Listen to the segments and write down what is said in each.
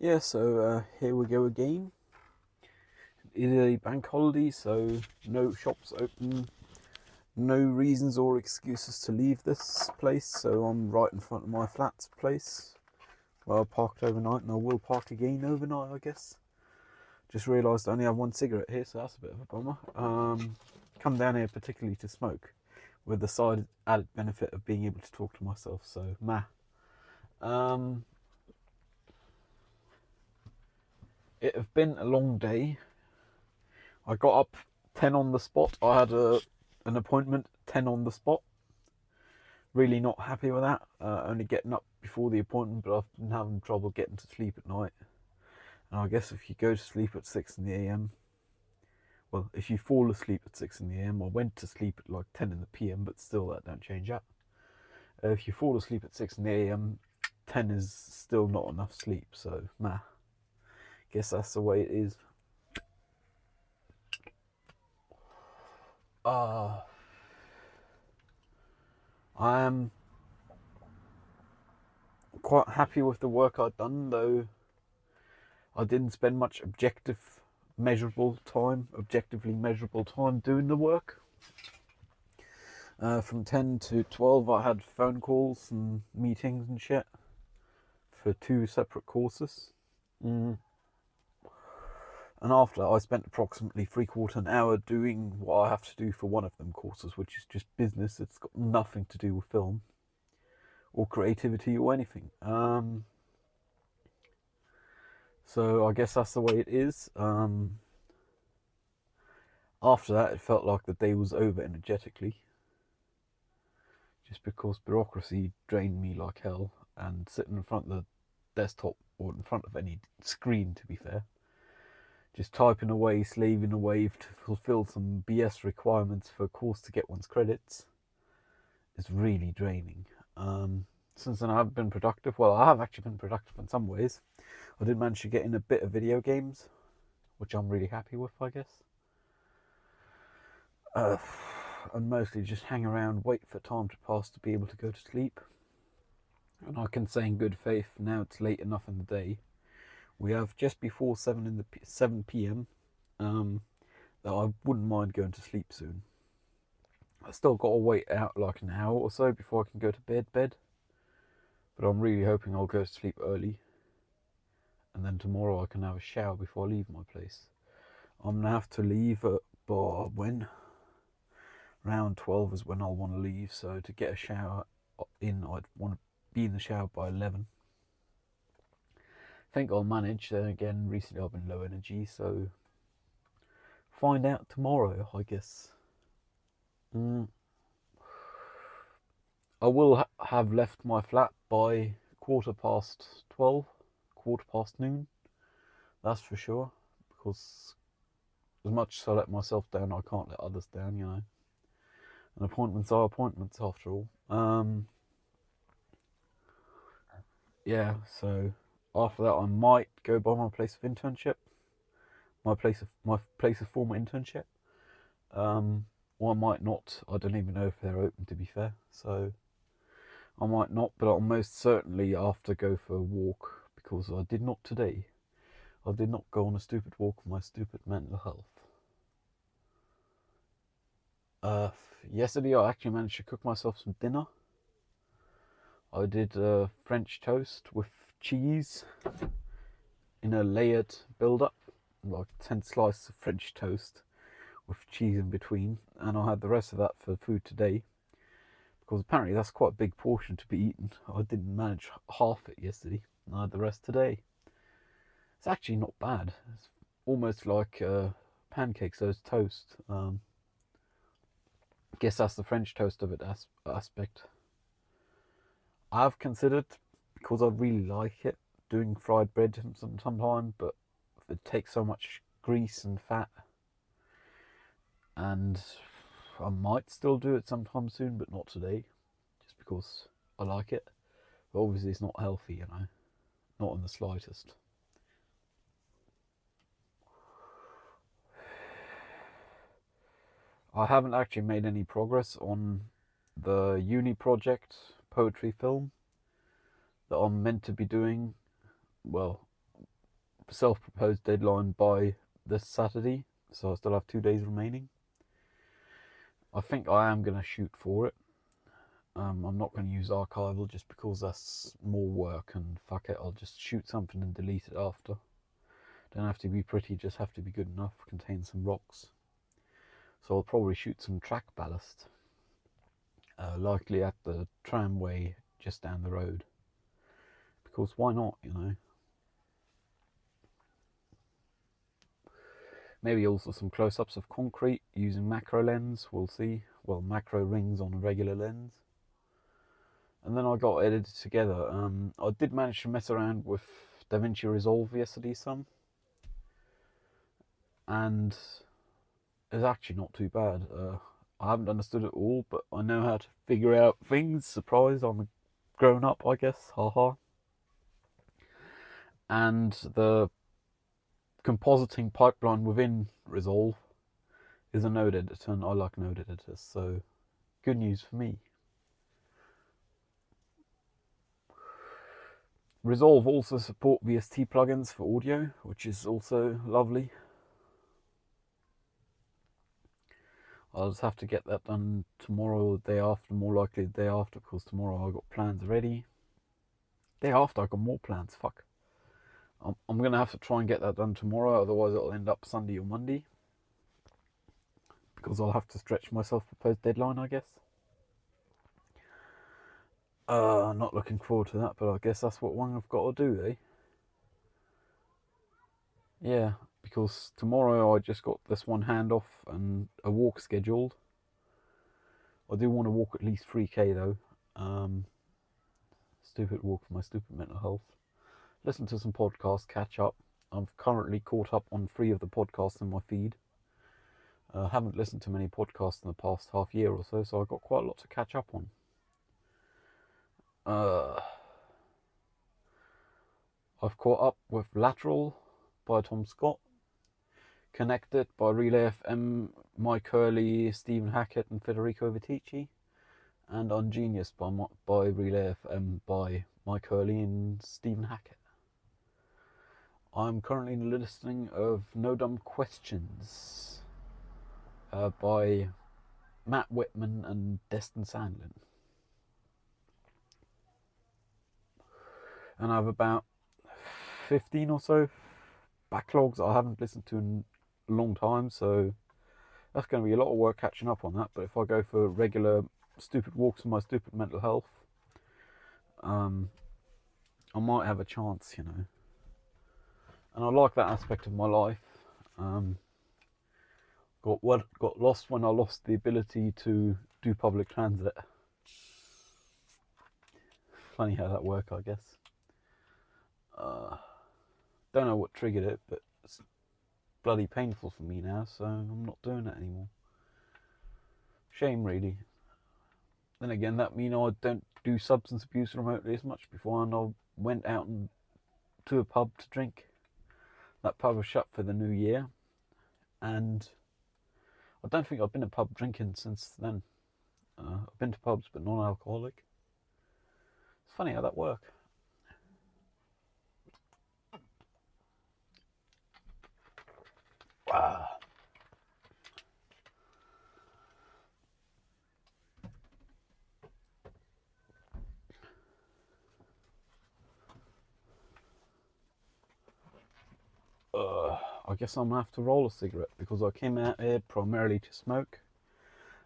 Yeah, so here we go again. It is a bank holiday, so no shops open, no reasons or excuses to leave this place. So I'm right in front of my flat's place where I parked overnight, and I will park again overnight, I guess. Just realised I only have one cigarette here, so that's a bit of a bummer. Come down here particularly to smoke, with the side added benefit of being able to talk to myself. So, Um, it have been a long day. I got up 10 on the spot. I had an appointment 10 on the spot. Really not happy with that. Only getting up before the appointment, but I've been having trouble getting to sleep at night. And I guess if you go to sleep at 6 in the AM, well, if you fall asleep at 6 in the AM, I went to sleep at like 10 in the PM, but still that don't change that. If you fall asleep at 6 in the AM, 10 is still not enough sleep, so guess that's the way it is. I am quite happy with the work I've done, though I didn't spend much objectively measurable time doing the work. From 10 to 12 I had phone calls and meetings and shit for 2 separate courses. And after that I spent approximately 3/4 an hour doing what I have to do for one of them courses, which is just business. It's got nothing to do with film or creativity or anything. So I guess that's the way it is. After that, it felt like the day was over energetically, just because bureaucracy drained me like hell, and sitting in front of the desktop, or in front of any screen to be fair, just typing away, slaving away to fulfill some BS requirements for a course to get one's credits, is really draining. Since then, I have been productive. Well, I have actually been productive in some ways. I did manage to get in a bit of video games, which I'm really happy with, I guess. And mostly just hang around, wait for time to pass to be able to go to sleep. And I can say in good faith, now it's late enough in the day. We have just before 7 p.m. That I wouldn't mind going to sleep soon. I still got to wait out like an hour or so before I can go to bed. But I'm really hoping I'll go to sleep early, and then tomorrow I can have a shower before I leave my place. I'm gonna have to leave at when? Around 12 is when I'll want to leave, so to get a shower in, I'd want to be in the shower by 11. I think I'll manage. Then again, recently I've been low energy, so find out tomorrow, I guess. I will have left my flat by 12:15, 12:15 noon. That's for sure, because as much as I let myself down, I can't let others down, you know. And appointments are appointments after all. Yeah, so after that I might go by my place of internship, my place of former internship. Or I might not. I don't even know if they're open, to be fair. So I might not, but I'll most certainly after go for a walk, because I did not today. I did not go on a stupid walk for my stupid mental health. Yesterday I actually managed to cook myself some dinner. I did French toast with cheese in a layered build-up, like 10 slices of French toast with cheese in between, and I had the rest of that for food today, because apparently that's quite a big portion to be eaten. I didn't manage half it yesterday, and I had the rest today. It's actually not bad. It's almost like pancakes, those toast. I guess that's the French toast of it aspect. I've considered, because I really like it, doing fried bread sometime, but it takes so much grease and fat, and I might still do it sometime soon, but not today, just because I like it. But obviously it's not healthy, you know, not in the slightest. I haven't actually made any progress on the uni project poetry film that I'm meant to be doing. Well, self-proposed deadline by this Saturday, so I still have 2 days remaining. I think I am going to shoot for it. I'm not going to use archival just because that's more work, and fuck it, I'll just shoot something and delete it after. Don't have to be pretty, just have to be good enough, contain some rocks. So I'll probably shoot some track ballast, likely at the tramway just down the road, because why not, you know. Maybe also some close-ups of concrete using macro lens, we'll see. Well, macro rings on a regular lens. And then I got edited together. I did manage to mess around with DaVinci Resolve yesterday some, and it's actually not too bad. I haven't understood it all, but I know how to figure out things. Surprise, I'm a grown up, I guess, haha. And the compositing pipeline within Resolve is a node editor, and I like node editors, so good news for me. Resolve also support VST plugins for audio, which is also lovely. I'll just have to get that done tomorrow or the day after, more likely the day after, because tomorrow I've got plans ready. Day after I've got more plans, fuck. I'm going to have to try and get that done tomorrow, otherwise it'll end up Sunday or Monday. Because I'll have to stretch my self-proposed deadline, I guess. Not looking forward to that, but I guess that's what one I've got to do, eh? Yeah, because tomorrow I just got this one handoff and a walk scheduled. I do want to walk at least 3k though. Stupid walk for my stupid mental health. Listen to some podcasts, catch up. I'm currently caught up on 3 of the podcasts in my feed. Haven't listened to many podcasts in the past half year or so, so I've got quite a lot to catch up on. I've caught up with Lateral by Tom Scott, Connected by Relay FM, Mike Hurley, Stephen Hackett and Federico Vitici, and Ungenius by Relay FM by Mike Hurley and Stephen Hackett. I'm currently listening of No Dumb Questions by Matt Whitman and Destin Sandlin. And I have about 15 or so backlogs I haven't listened to in a long time, so that's going to be a lot of work catching up on that. But if I go for regular stupid walks with my stupid mental health, I might have a chance, you know. And I like that aspect of my life. Got lost when I lost the ability to do public transit. Funny how that worked, I guess. Don't know what triggered it, but it's bloody painful for me now, so I'm not doing it anymore. Shame, really. Then again, that means I don't do substance abuse remotely as much before, and I went out to a pub to drink. That pub was shut for the new year, and I don't think I've been to pub drinking since then. I've been to pubs, but non-alcoholic. It's funny how that works. Wow. I guess I'm gonna have to roll a cigarette because I came out here primarily to smoke.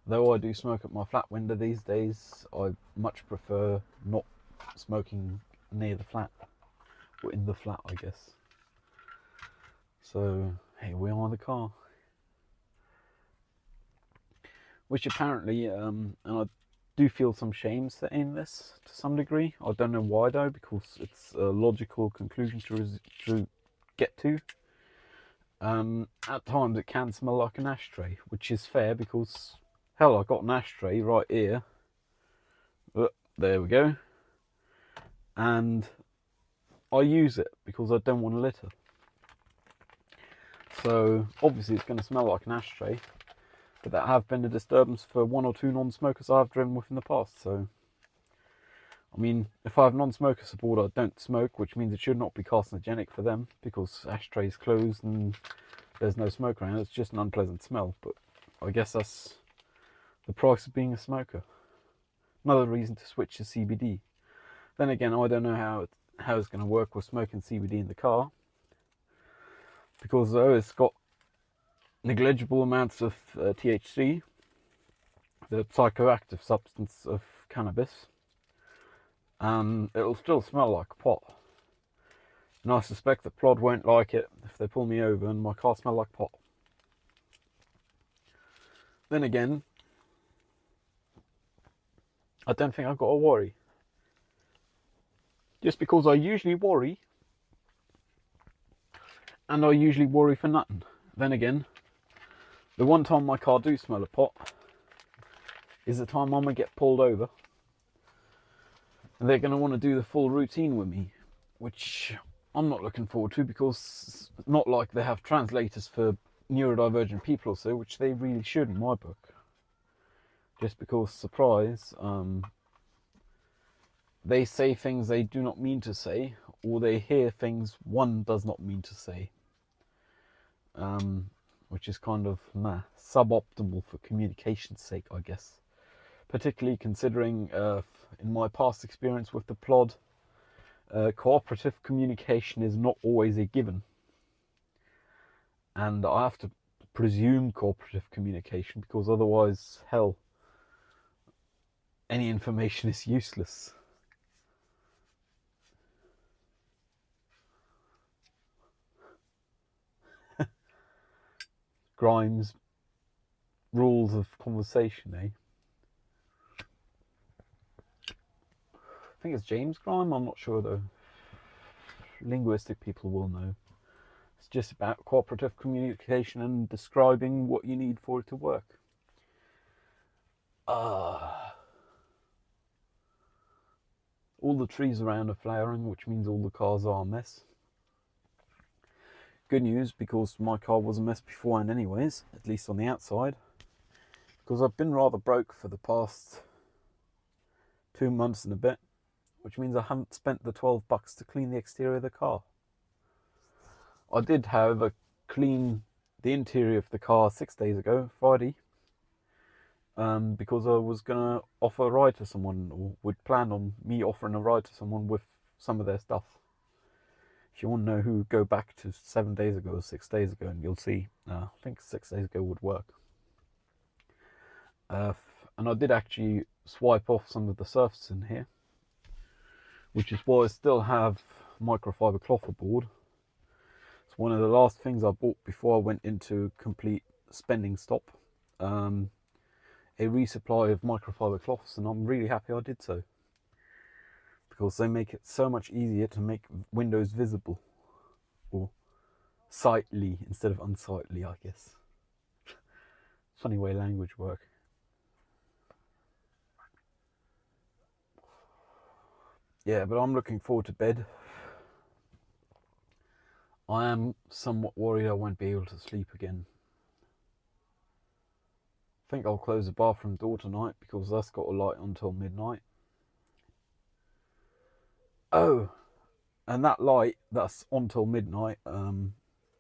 Though I do smoke at my flat window these days, I much prefer not smoking near the flat, or in the flat, I guess. So here we are in the car, which apparently, and I do feel some shame saying this to some degree. I don't know why though, because it's a logical conclusion to get to. At times it can smell like an ashtray, which is fair because, hell, I got an ashtray right here. There we go. And I use it because I don't want to litter. So obviously it's going to smell like an ashtray, but that have been a disturbance for 1 or 2 non-smokers I've driven with in the past. So I mean, if I have non-smoker support, I don't smoke, which means it should not be carcinogenic for them because ashtrays closed and there's no smoke around. It's just an unpleasant smell. But I guess that's the price of being a smoker. Another reason to switch to CBD. Then again, I don't know how it's going to work with smoking CBD in the car, because though it's got negligible amounts of THC, the psychoactive substance of cannabis, it'll still smell like pot. And I suspect the Plod won't like it if they pull me over and my car smells like pot. Then again, I don't think I've got to worry. Just because I usually worry, and I usually worry for nothing. Then again, the one time my car do smell of pot is the time I'm going to get pulled over. And they're going to want to do the full routine with me, which I'm not looking forward to, because it's not like they have translators for neurodivergent people or so, which they really should in my book. Just because, surprise, they say things they do not mean to say, or they hear things one does not mean to say. Which is kind of suboptimal for communication's sake, I guess. Particularly considering, in my past experience with the Plod, cooperative communication is not always a given. And I have to presume cooperative communication, because otherwise, hell, any information is useless. Grimes' rules of conversation, eh? I think it's James Grime, I'm not sure though. Linguistic people will know. It's just about cooperative communication and describing what you need for it to work. All the trees around are flowering, which means all the cars are a mess. Good news, because my car was a mess beforehand anyways, at least on the outside. Because I've been rather broke for the past 2 months and a bit, which means I haven't spent the $12 to clean the exterior of the car. I did, however, clean the interior of the car 6 days ago, Friday, because I was going to offer a ride to someone, or would plan on me offering a ride to someone with some of their stuff. If you want to know who, go back to 7 days ago or 6 days ago and you'll see. I think 6 days ago would work. And I did actually swipe off some of the surface in here, which is why I still have microfiber cloth aboard. It's one of the last things I bought before I went into complete spending stop. A resupply of microfiber cloths, and I'm really happy I did so, because they make it so much easier to make windows visible, or sightly instead of unsightly, I guess. Funny way language work. Yeah, but I'm looking forward to bed. I am somewhat worried I won't be able to sleep again. I think I'll close the bathroom door tonight, because that's got a light until midnight. Oh, and that light that's on till midnight,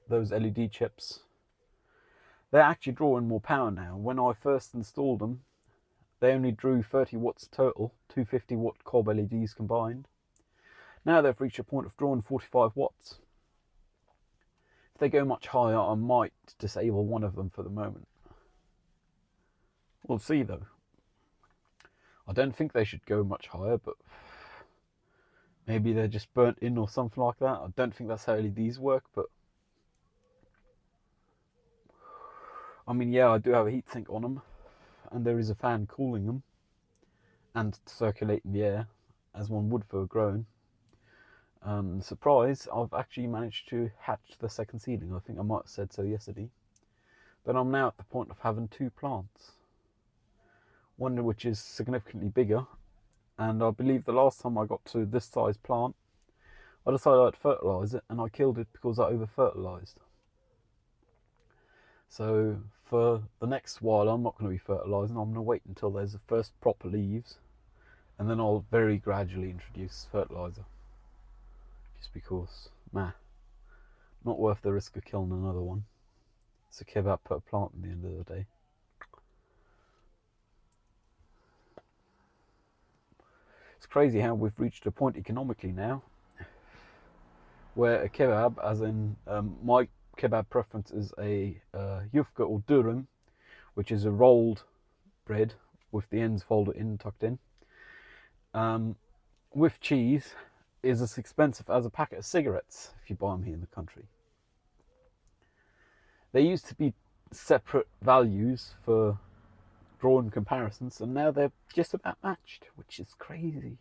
those LED chips, they're actually drawing more power now. When I first installed them, they only drew 30 watts total, 250 watt cob LEDs combined. Now they've reached a point of drawing 45 watts. If they go much higher, I might disable one of them for the moment. We'll see though. I don't think they should go much higher, but maybe they're just burnt in or something like that. I don't think that's how LEDs work, but I mean, yeah, I do have a heatsink on them, and there is a fan cooling them and circulating the air, as one would for a drone. Surprise, I've actually managed to hatch the second seedling. I think I might have said so yesterday. But I'm now at the point of having 2 plants. One which is significantly bigger, and I believe the last time I got to this size plant, I decided I'd fertilise it, and I killed it because I over-fertilised. So for the next while, I'm not going to be fertilising. I'm going to wait until there's the first proper leaves, and then I'll very gradually introduce fertilizer, just because, not worth the risk of killing another one. It's a kebab per plant at the end of the day. It's crazy how we've reached a point economically now where a kebab, as in my kebab preference is a yufka or durum, which is a rolled bread with the ends folded in, tucked in, with cheese, is as expensive as a packet of cigarettes if you buy them here in the country. There used to be separate values for drawing comparisons, and now they're just about matched, which is crazy.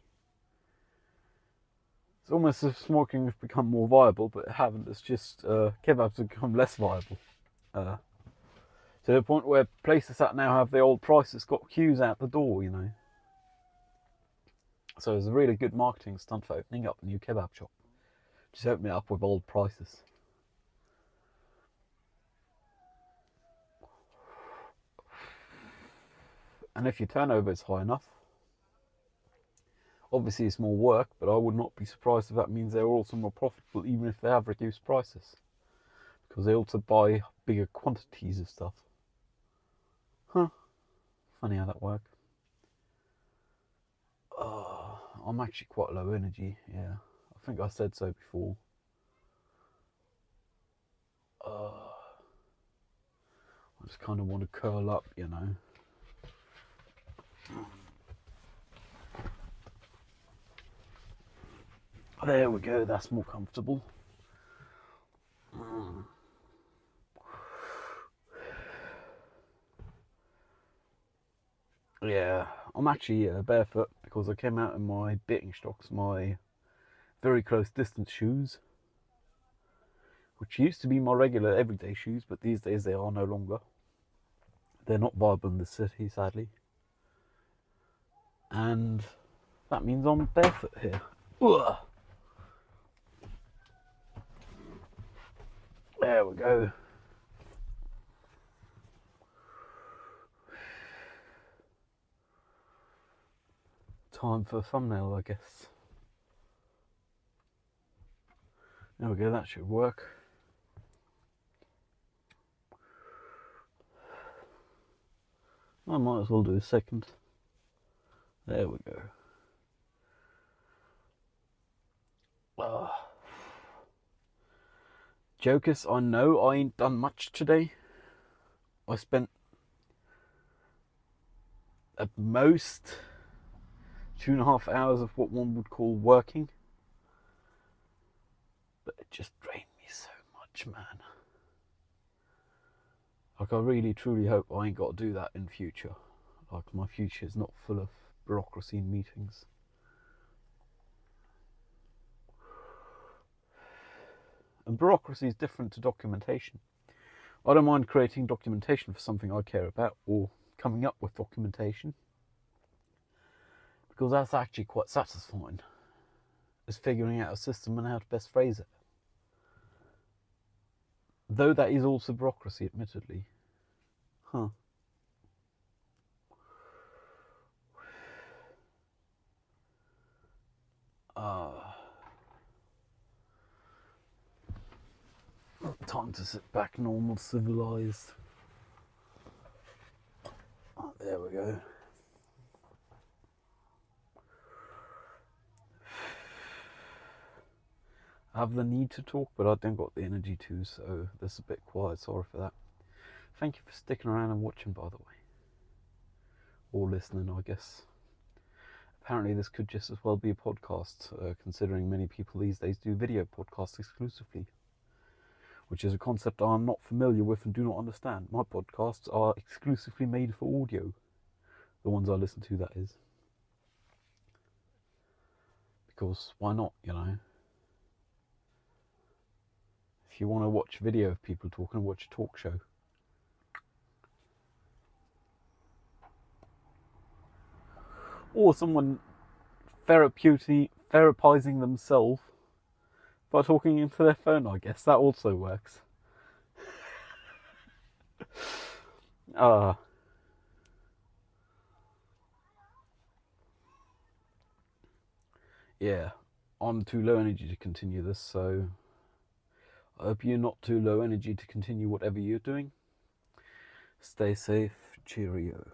It's almost as if smoking has become more viable, but it haven't. It's just kebabs have become less viable. To the point where places that now have the old prices got queues out the door, you know. So it's a really good marketing stunt for opening up a new kebab shop. Just open it up with old prices. And if your turnover is high enough, obviously it's more work, but I would not be surprised if that means they're also more profitable, even if they have reduced prices, because they also buy bigger quantities of stuff. Funny how that works. I'm actually quite low energy, yeah. I think I said so before. I just kind of want to curl up, you know. There we go, that's more comfortable. Yeah, I'm actually barefoot because I came out in my Birkenstocks, my very close distance shoes, which used to be my regular everyday shoes, but these days they are no longer. They're not viable in the city, sadly. And that means I'm barefoot here. Ugh. There we go. Time for a thumbnail, I guess. There we go, that should work. I might as well do a second. There we go. Jokers, I know I ain't done much today. I spent at most 2.5 hours of what one would call working. But it just drained me so much, man. Like, I really truly hope I ain't got to do that in future. Like, my future is not full of bureaucracy and meetings. And bureaucracy is different to documentation. I don't mind creating documentation for something I care about, or coming up with documentation, because that's actually quite satisfying. Is figuring out a system and how to best phrase it. Though that is also bureaucracy, admittedly. Time to sit back, normal, civilized. There we go. I have the need to talk, but I don't got the energy to, so this is a bit quiet. Sorry for that. Thank you for sticking around and watching, by the way. Or listening, I guess. Apparently this could just as well be a podcast, considering many people these days do video podcasts exclusively, which is a concept I'm not familiar with and do not understand. My podcasts are exclusively made for audio. The ones I listen to, that is. Because why not, you know? If you want to watch video of people talking, watch a talk show. Or someone therapizing themselves by talking into their phone, I guess. That also works. yeah, I'm too low energy to continue this, so I hope you're not too low energy to continue whatever you're doing. Stay safe. Cheerio.